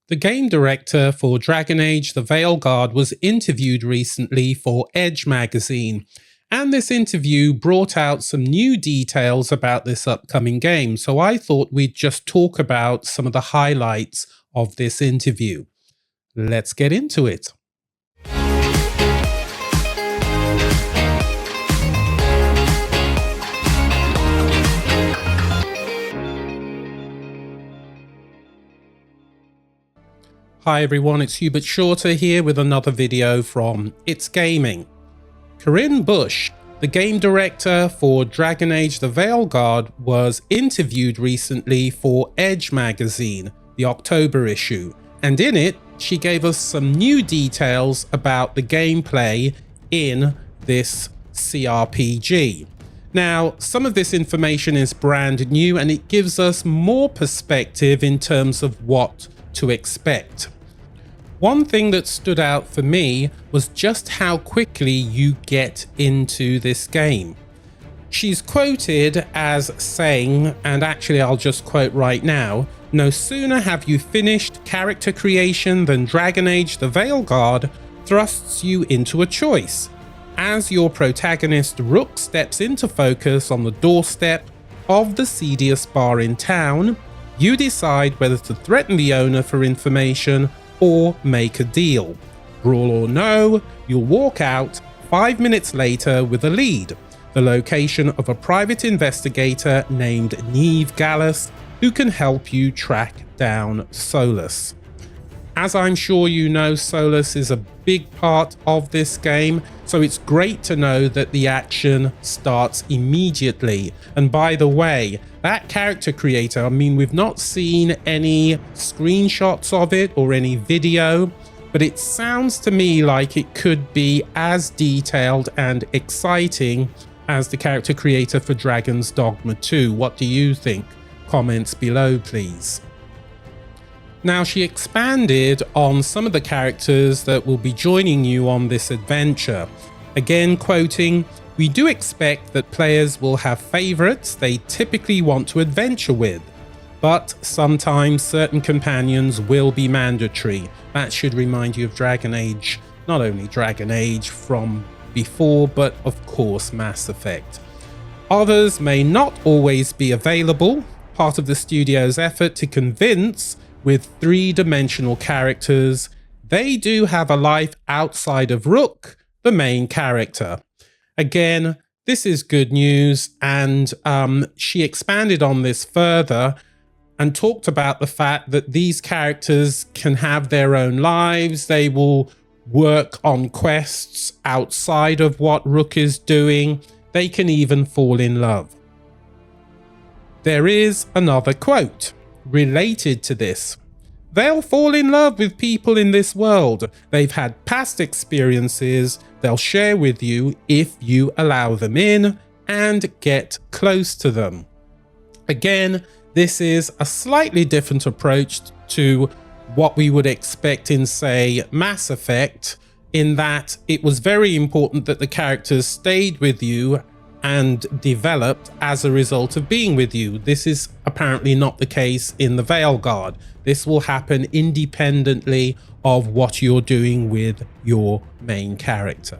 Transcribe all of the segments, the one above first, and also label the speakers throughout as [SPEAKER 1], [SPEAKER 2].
[SPEAKER 1] The game director for Dragon Age The Veilgaurd was interviewed recently for Edge magazine, and this interview brought out some new details about this upcoming game, so I thought we'd just talk about some of the highlights of this interview. Let's get into it. Hi everyone, it's Hubert Shorter here with another video from It's Gaming. Corinne Bush, the game director for Dragon Age The Veilgaurd, was interviewed recently for Edge magazine, the October issue, and in it she gave us some new details about the gameplay in this CRPG. Now, some of this information is brand new and it gives us more perspective in terms of what to expect. One thing that stood out for me was just how quickly you get into this game. She's quoted as saying, and actually I'll just quote right now, "No sooner have you finished character creation than Dragon Age The Veilgaurd thrusts you into a choice. As your protagonist Rook steps into focus on the doorstep of the seediest bar in town, you decide whether to threaten the owner for information or make a deal. Brawl or no, you'll walk out 5 minutes later with a lead, the location of a private investigator named Neve Gallus, who can help you track down Solus." As I'm sure you know, Solus is a big part of this game, so it's great to know that the action starts immediately. And by the way, that character creator, I mean, we've not seen any screenshots of it or any video, but it sounds to me like it could be as detailed and exciting as the character creator for Dragon's Dogma 2. What do you think? Comments below, please. Now, she expanded on some of the characters that will be joining you on this adventure. Again, quoting, "We do expect that players will have favorites they typically want to adventure with, but sometimes certain companions will be mandatory." That should remind you of Dragon Age, not only Dragon Age from before, but of course Mass Effect. "Others may not always be available, part of the studio's effort to convince with three-dimensional characters, they do have a life outside of Rook, the main character." Again, this is good news, and she expanded on this further and talked about the fact that these characters can have their own lives. They will work on quests outside of what Rook is doing. They can even fall in love. There is another quote related to this. "They'll fall in love with people in this world. They've had past experiences they'll share with you if you allow them in and get close to them." Again, this is a slightly different approach to what we would expect in, say, Mass Effect, in that it was very important that the characters stayed with you and developed as a result of being with you. This is apparently not the case in the Veilgaurd. This will happen independently of what you're doing with your main character.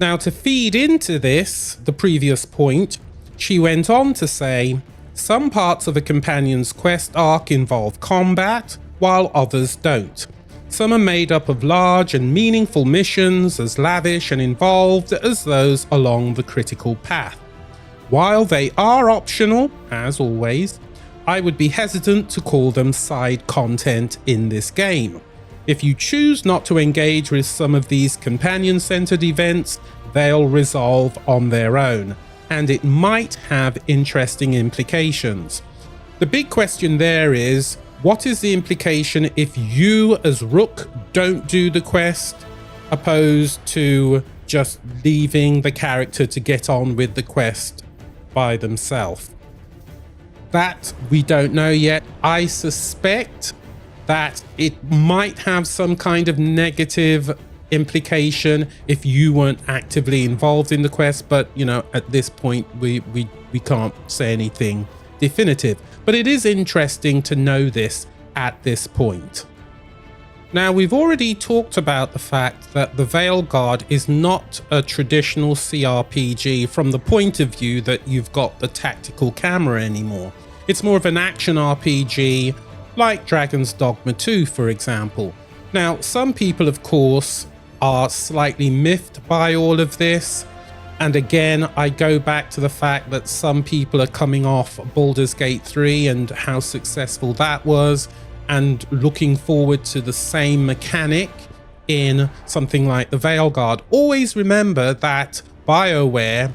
[SPEAKER 1] Now, to feed into this, the previous point, she went on to say, "Some parts of a companion's quest arc involve combat, while others don't. Some are made up of large and meaningful missions, as lavish and involved as those along the critical path. While they are optional, as always, I would be hesitant to call them side content in this game. If you choose not to engage with some of these companion-centered events, they'll resolve on their own, and it might have interesting implications." The big question there is, what is the implication if you as Rook don't do the quest, opposed to just leaving the character to get on with the quest by themselves? That we don't know yet. I suspect that it might have some kind of negative implication if you weren't actively involved in the quest, but you know, at this point we can't say anything definitive. But it is interesting to know this at this point. Now, we've already talked about the fact that the Veilgaurd is not a traditional CRPG from the point of view that you've got the tactical camera anymore. It's more of an action RPG like Dragon's Dogma 2, for example. Now, some people, of course, are slightly miffed by all of this. And again, I go back to the fact that some people are coming off Baldur's Gate 3 and how successful that was, and looking forward to the same mechanic in something like the Veilgaurd. Always remember that BioWare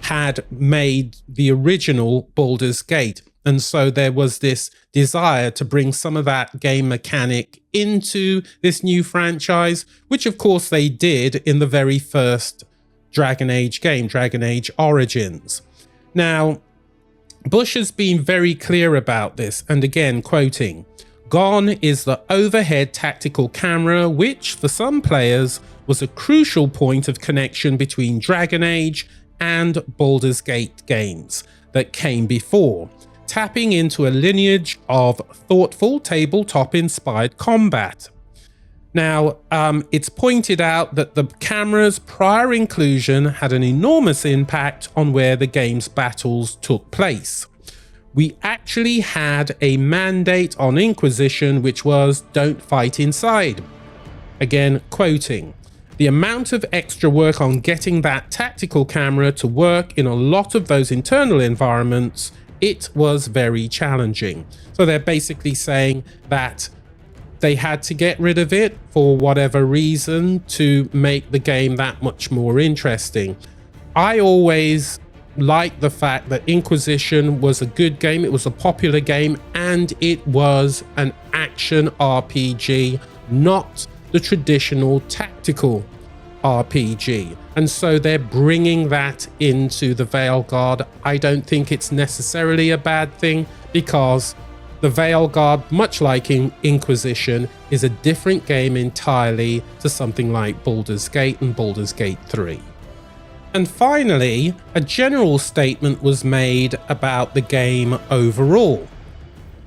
[SPEAKER 1] had made the original Baldur's Gate, and so there was this desire to bring some of that game mechanic into this new franchise, which of course they did in the very first Dragon Age game, Dragon Age Origins. Now, Bush has been very clear about this, and again, quoting, "Gone is the overhead tactical camera, which for some players was a crucial point of connection between Dragon Age and Baldur's Gate games that came before, tapping into a lineage of thoughtful tabletop-inspired combat." Now, it's pointed out that the camera's prior inclusion had an enormous impact on where the game's battles took place. We actually had a mandate on Inquisition, which was "don't fight inside." Again, quoting, "The amount of extra work on getting that tactical camera to work in a lot of those internal environments, it was very challenging." So they're basically saying that they had to get rid of it for whatever reason to make the game that much more interesting. I always liked the fact that Inquisition was a good game, it was a popular game, and it was an action RPG, not the traditional tactical RPG. And so they're bringing that into the Veilgaurd. I don't think it's necessarily a bad thing, because the Veilgaurd, much like Inquisition, is a different game entirely to something like Baldur's Gate and Baldur's Gate 3. And finally, a general statement was made about the game overall.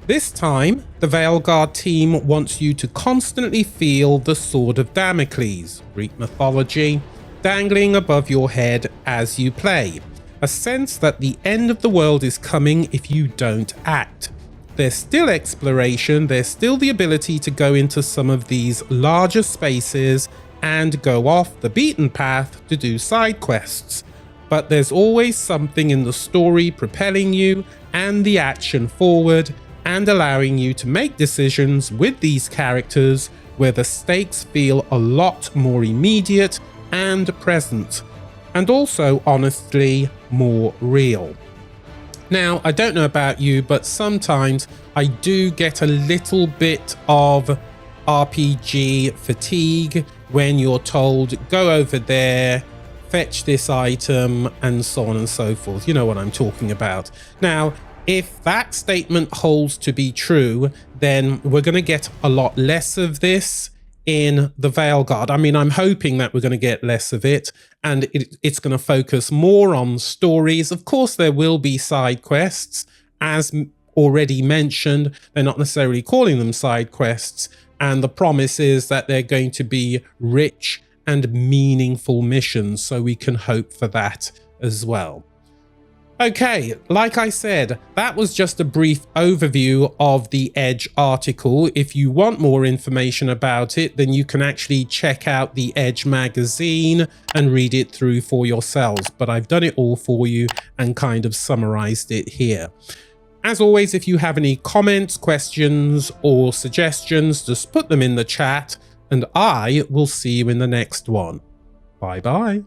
[SPEAKER 1] This time, the Veilgaurd team wants you to constantly feel the Sword of Damocles, Greek mythology, dangling above your head as you play. A sense that the end of the world is coming if you don't act. There's still exploration, there's still the ability to go into some of these larger spaces and go off the beaten path to do side quests. But there's always something in the story propelling you and the action forward and allowing you to make decisions with these characters where the stakes feel a lot more immediate and present, and also, honestly, more real. Now, I don't know about you, but sometimes I do get a little bit of RPG fatigue when you're told, go over there, fetch this item, and so on and so forth. You know what I'm talking about. Now, if that statement holds to be true, then we're going to get a lot less of this in the Veilgaurd. I mean, I'm hoping that we're going to get less of it, and it's going to focus more on stories. Of course, there will be side quests. As already mentioned, they're not necessarily calling them side quests, and the promise is that they're going to be rich and meaningful missions, so we can hope for that as well. Okay, like I said, that was just a brief overview of the Edge article. If you want more information about it, then you can actually check out the Edge magazine and read it through for yourselves. But I've done it all for you and kind of summarized it here. As always, if you have any comments, questions, or suggestions, just put them in the chat, and I will see you in the next one. Bye-bye.